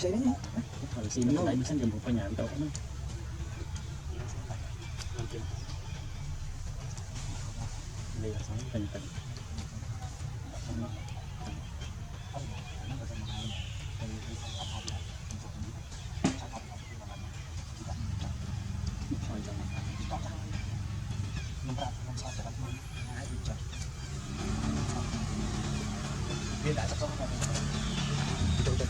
Siya ini. Kalau sino na ibig sabihin po pa niya daw ano. Hindi sa kanya. Ito